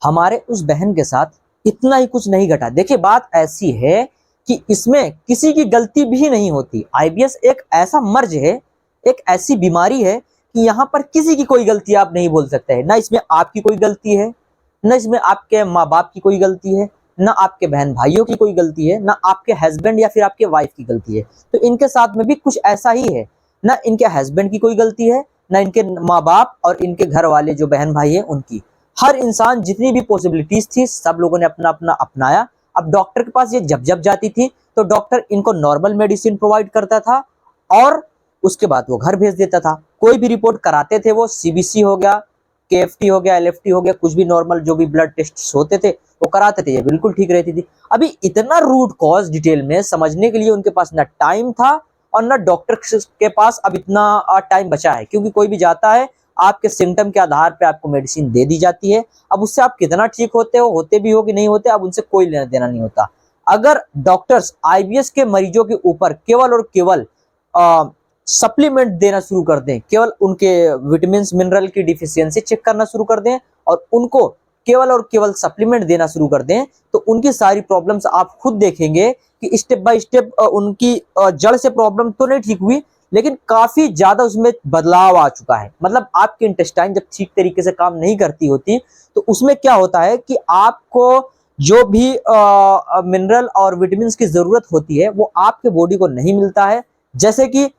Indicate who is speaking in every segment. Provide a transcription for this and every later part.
Speaker 1: हमारे उस बहन के साथ इतना ही कुछ नहीं घटा। देखिए बात ऐसी है कि इसमें किसी की गलती भी नहीं होती। आईबीएस एक ऐसा मर्ज है, एक ऐसी बीमारी है कि यहाँ पर किसी की कोई गलती आप नहीं बोल सकते हैं। ना इसमें आपकी कोई गलती है, ना इसमें आपके माँ बाप की कोई गलती है, ना आपके बहन भाइयों की कोई गलती है, ना आपके हस्बैंड या फिर आपके वाइफ की गलती है। तो इनके साथ में भी कुछ ऐसा ही है, ना इनके हस्बैंड की कोई गलती है, ना इनके माँ बाप और इनके घर वाले जो बहन भाई हैं उनकी। हर इंसान जितनी भी पॉसिबिलिटीज थी सब लोगों ने अपना अपना अपनाया। अब डॉक्टर के पास ये जब जब जाती थी तो डॉक्टर इनको नॉर्मल मेडिसिन प्रोवाइड करता था और उसके बाद वो घर भेज देता था। कोई भी रिपोर्ट कराते थे, वो सीबीसी हो गया, केएफटी हो गया, एलएफटी हो गया, कुछ भी नॉर्मल जो भी ब्लड टेस्ट होते थे वो कराते थे, ये बिल्कुल ठीक रहती थी। अभी इतना रूट कॉज डिटेल में समझने के लिए उनके पास ना टाइम था और ना डॉक्टर के पास अब इतना टाइम बचा है, क्योंकि कोई भी जाता है आपके सिम्टम के आधार पे आपको मेडिसिन दे दी जाती है। अब उससे आप कितना ठीक होते हो, होते भी हो कि नहीं होते, अब उनसे कोई लेना देना नहीं होता। अगर डॉक्टर्स आईबीएस के मरीजों के ऊपर केवल और केवल सप्लीमेंट देना शुरू कर दें, केवल उनके विटामिन मिनरल की डिफिशियंसी चेक करना शुरू कर दें और उनको केवल और केवल सप्लीमेंट देना शुरू कर दें, तो उनकी सारी प्रॉब्लम्स आप खुद देखेंगे कि स्टेप बाय स्टेप उनकी जड़ से प्रॉब्लम तो नहीं ठीक हुई, लेकिन काफी ज्यादा उसमें बदलाव आ चुका है। मतलब आपकी इंटेस्टाइन जब ठीक तरीके से काम नहीं करती होती तो उसमें क्या होता है कि आपको जो भी मिनरल और विटामिन की जरूरत होती है वो आपके बॉडी को नहीं मिलता है। जैसे कि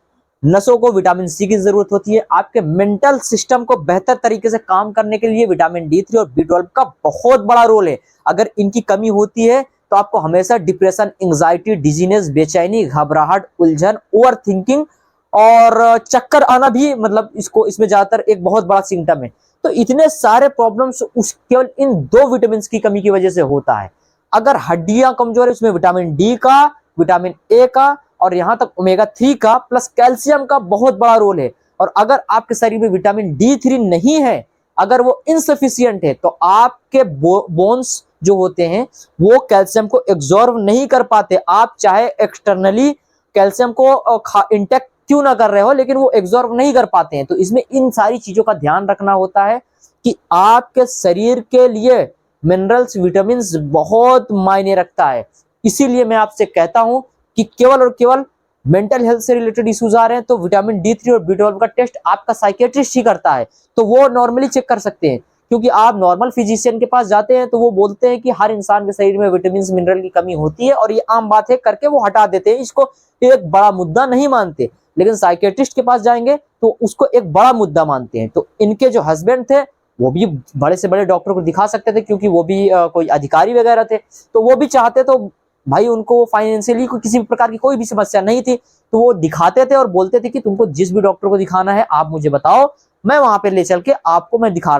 Speaker 1: नसों को विटामिन सी की जरूरत होती है, आपके मेंटल सिस्टम को बेहतर तरीके से काम करने के लिए विटामिन डी3 और बी12 का बहुत बड़ा रोल है। अगर इनकी कमी होती है तो आपको हमेशा डिप्रेशन, एंजाइटी, डिजीनेस, बेचैनी, घबराहट, उलझन, ओवर थिंकिंग और चक्कर आना भी मतलब इसमें ज्यादातर एक बहुत बड़ा सिम्टम है। तो इतने सारे प्रॉब्लम्स उस केवल इन दो विटामिन की कमी की वजह से होता है। अगर हड्डियां कमजोर है उसमें विटामिन डी का, विटामिन ए का और यहां तक ओमेगा 3 का प्लस कैल्शियम का बहुत बड़ा रोल है। और अगर आपके शरीर में विटामिन डी3 नहीं है, अगर वो इनसफिशियंट है, तो आपके बोन्स जो होते हैं वो कैल्शियम को एब्जॉर्ब नहीं कर पाते। आप चाहे एक्सटर्नली कैल्शियम को इंटेक्ट क्यों ना कर रहे हो, लेकिन वो एब्जॉर्ब नहीं कर पाते हैं। तो इसमें इन सारी चीजों का ध्यान रखना होता है कि आपके शरीर के लिए मिनरल्स, विटामिन बहुत मायने रखता है। इसीलिए मैं आपसे कहता हूं कि केवल और केवल मेंटल हेल्थ से रिलेटेड इश्यूज आ रहे हैं तो विटामिन डी3 और बी12 का टेस्ट आपका साइकेट्रिस्ट ही करता है, तो वो नॉर्मली चेक कर सकते हैं। क्योंकि आप नॉर्मल फिजिशियन के पास जाते हैं तो वो बोलते हैं कि हर इंसान के शरीर में विटामिन मिनरल की कमी होती है और ये आम बात है करके वो हटा देते हैं, इसको एक बड़ा मुद्दा नहीं मानते। लेकिन साइकेट्रिस्ट के पास जाएंगे तो उसको एक बड़ा मुद्दा मानते हैं। तो इनके जो हस्बैंड थे वो भी बड़े से बड़े डॉक्टर को दिखा सकते थे, क्योंकि वो भी कोई अधिकारी वगैरह थे, तो वो भी चाहते तो भाई उनको फाइनेंशियली किसी भी प्रकार की कोई भी समस्या नहीं थी, तो वो दिखाते थे और बोलते थे कि तुमको जिस भी डॉक्टर को दिखाना है आप मुझे बताओ, मैं वहां पे ले चल के आपको मैं दिखा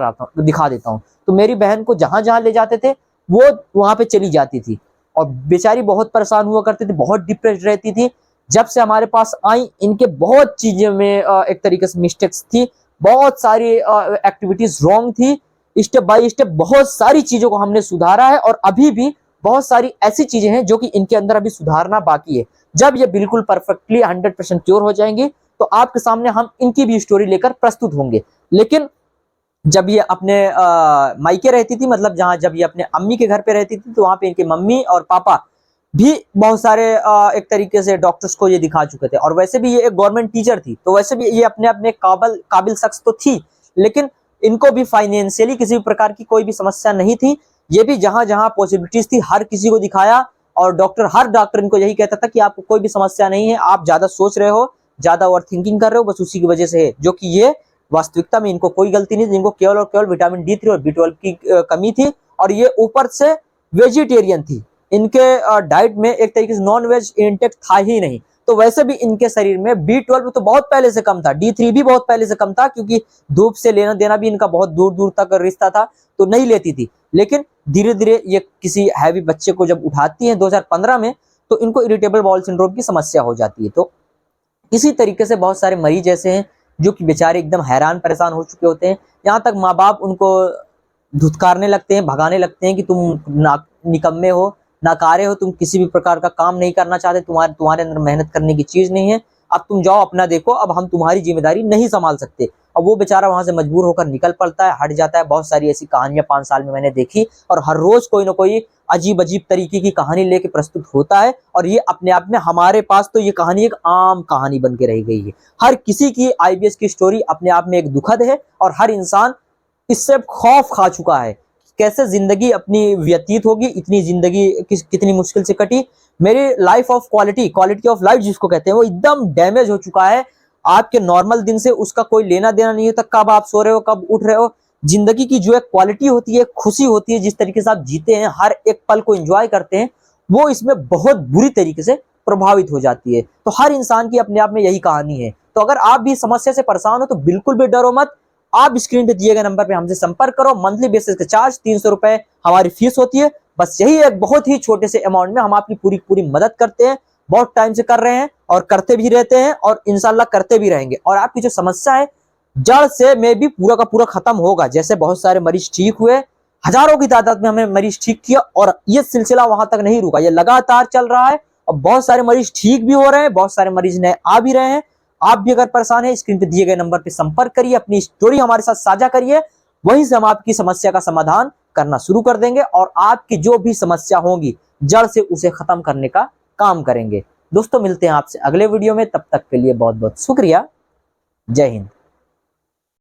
Speaker 1: देता हूँ। तो मेरी बहन को जहां जहां ले जाते थे वो वहां पे चली जाती थी और बेचारी बहुत परेशान हुआ करती थी, बहुत डिप्रेस्ड रहती थी। जब से हमारे पास आई इनके बहुत चीजों में एक तरीके से मिस्टेक्स थी, बहुत सारी एक्टिविटीज रॉन्ग थी। स्टेप बाय स्टेप बहुत सारी चीजों को हमने सुधारा है और अभी भी बहुत सारी ऐसी चीजें हैं जो कि इनके अंदर अभी सुधारना बाकी है। जब ये बिल्कुल परफेक्टली 100% क्योर हो जाएंगी तो आपके सामने हम इनकी भी स्टोरी लेकर प्रस्तुत होंगे। लेकिन जब ये अपने मायके रहती थी, मतलब जब ये अपने अम्मी के घर पे रहती थी, तो वहां पे इनके मम्मी और पापा भी बहुत सारे एक तरीके से डॉक्टर्स को ये दिखा चुके थे। और वैसे भी ये एक गवर्नमेंट टीचर थी, तो वैसे भी ये अपने अपने काबिल शख्स तो थी, लेकिन इनको भी फाइनेंशियली किसी भी प्रकार की कोई भी समस्या नहीं थी। ये भी जहां जहां पॉसिबिलिटीज थी हर किसी को दिखाया और हर डॉक्टर इनको यही कहता था कि आपको कोई भी समस्या नहीं है, आप ज्यादा सोच रहे हो, ज्यादा ओवर थिंकिंग कर रहे हो, बस उसी की वजह से है। जो कि ये वास्तविकता में इनको कोई गलती नहीं थी, इनको केवल और केवल विटामिन डी3 और बी12 की कमी थी और ये ऊपर से वेजिटेरियन थी। इनके डाइट में एक तरीके से नॉन वेज इंटेक था ही नहीं। तो वैसे भी इनके शरीर में बी12 तो बहुत पहले से कम था, डी3 भी बहुत पहले से कम था, क्योंकि धूप से लेना देना भी इनका बहुत दूर दूर तक रिश्ता था, तो नहीं लेती थी। लेकिन धीरे धीरे ये किसी हैवी बच्चे को जब उठाती हैं 2015 में, तो इनको इरिटेबल बाउल सिंड्रोम की समस्या हो जाती है। तो इसी तरीके से बहुत सारे मरीज ऐसे हैं जो कि बेचारे एकदम हैरान परेशान हो चुके होते हैं। यहाँ तक माँ बाप उनको धुतकारने लगते हैं, भगाने लगते हैं कि तुम निकम्मे हो, नाकारे हो, तुम किसी भी प्रकार का काम नहीं करना चाहते, तुम्हारे अंदर मेहनत करने की चीज नहीं है, अब तुम जाओ अपना देखो, अब हम तुम्हारी जिम्मेदारी नहीं संभाल सकते। और वो बेचारा वहां से मजबूर होकर निकल पड़ता है, हट जाता है। बहुत सारी ऐसी कहानियां 5 साल में मैंने देखी, और हर रोज कोई ना कोई अजीब अजीब तरीके की कहानी लेके प्रस्तुत होता है। और ये अपने आप में हमारे पास तो ये कहानी एक आम कहानी बन के रह गई है। हर किसी की आईबीएस की स्टोरी अपने आप में एक दुखद है, और हर इंसान इससे खौफ खा चुका है कैसे जिंदगी अपनी व्यतीत होगी, इतनी जिंदगी कितनी मुश्किल से कटी। मेरी life of quality of life जिसको कहते हैं, वो एकदम डैमेज हो चुका है। आपके नॉर्मल दिन से उसका कोई लेना देना नहीं होता, कब आप सो रहे हो, कब उठ रहे हो। जिंदगी की जो एक क्वालिटी होती है, खुशी होती है, जिस तरीके से आप जीते हैं, हर एक पल को एंजॉय करते हैं, वो इसमें बहुत बुरी तरीके से प्रभावित हो जाती है। तो हर इंसान की अपने आप में यही कहानी है। तो अगर आप भी समस्या से परेशान हो तो बिल्कुल भी डरो मत, आप स्क्रीन पे दिए गए नंबर पे हमसे संपर्क करो। मंथली बेसिस के चार्ज 300 रुपए हमारी फीस होती है। बस यही एक बहुत ही छोटे से अमाउंट में हम आपकी पूरी मदद करते हैं। बहुत टाइम से कर रहे हैं और करते भी रहते हैं, और इंशाल्लाह करते भी रहेंगे। और आपकी जो समस्या है जड़ से में भी पूरा का पूरा खत्म होगा। जैसे बहुत सारे मरीज ठीक हुए, हजारों की तादाद में हमें मरीज ठीक किया, और ये सिलसिला वहां तक नहीं रुका, ये लगातार चल रहा है। और बहुत सारे मरीज ठीक भी हो रहे हैं, बहुत सारे मरीज नए आ भी रहे हैं। आप भी अगर परेशान है, स्क्रीन पे दिए गए नंबर पे संपर्क करिए, अपनी स्टोरी हमारे साथ साझा करिए। वहीं से हम आपकी समस्या का समाधान करना शुरू कर देंगे, और आपकी जो भी समस्या होगी जड़ से उसे खत्म करने का काम करेंगे। दोस्तों, मिलते हैं आपसे अगले वीडियो में। तब तक के लिए बहुत बहुत शुक्रिया। जय हिंद।